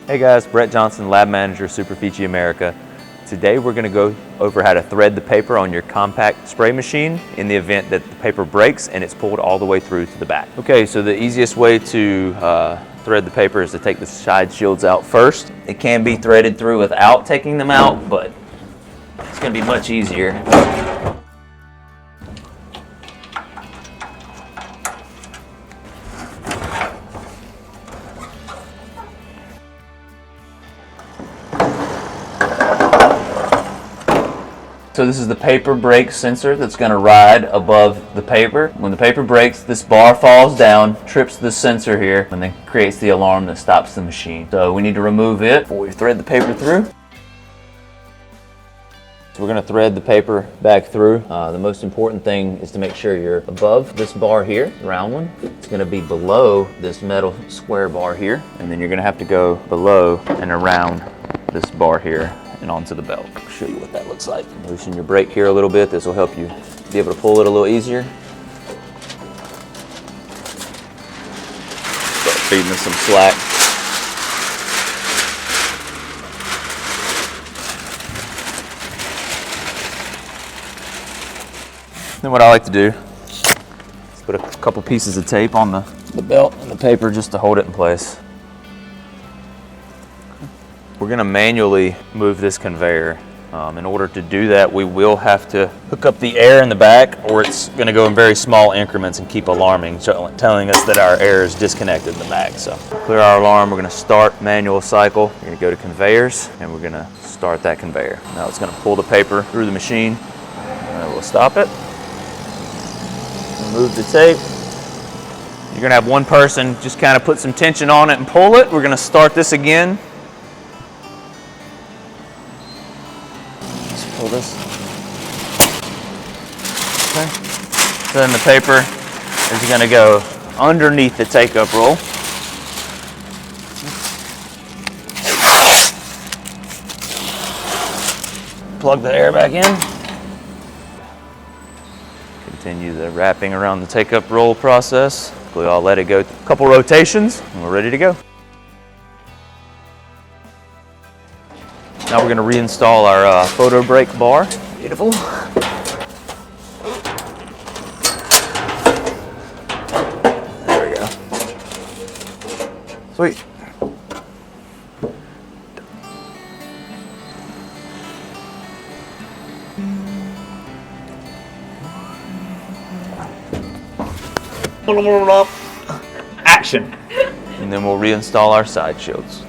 Hey guys, Brett Johnson, Lab Manager, Superfici America. Today we're going to go over how to thread the paper on your compact spray machine in the event that the paper breaks and it's pulled all the way through to the back. Okay, so the easiest way to thread the paper is to take the side shields out first. It can be threaded through without taking them out, but it's going to be much easier. So this is the paper brake sensor that's going to ride above the paper. When the paper breaks, this bar falls down, trips the sensor here, and then creates the alarm that stops the machine. So we need to remove it before we thread the paper through. So we're going to thread the paper back through. The most important thing is to make sure you're above this bar here, the round one. It's going to be below this metal square bar here, and then you're going to have to go below and around this bar here and onto the belt. I'll show you what that looks like. Loosen your brake here a little bit. This will help you be able to pull it a little easier. Start feeding this some slack. Then what I like to do is put a couple pieces of tape on the belt and the paper just to hold it in place. We're going to manually move this conveyor. In order to do that, we will have to hook up the air in the back, or it's going to go in very small increments and keep alarming, telling us that our air is disconnected in the back. So clear our alarm. We're going to start manual cycle. We're going to go to conveyors, and we're going to start that conveyor. Now it's going to pull the paper through the machine, and we'll stop it. Remove the tape. You're going to have one person just kind of put some tension on it and pull it. We're going to start this again. Pull this. Okay. So then the paper is going to go underneath the take-up roll. Plug the air back in. Continue the wrapping around the take-up roll process. I'll let it go a couple rotations and we're ready to go. Now we're going to reinstall our photo brake bar. Beautiful. There we go. Sweet. Action. And then we'll reinstall our side shields.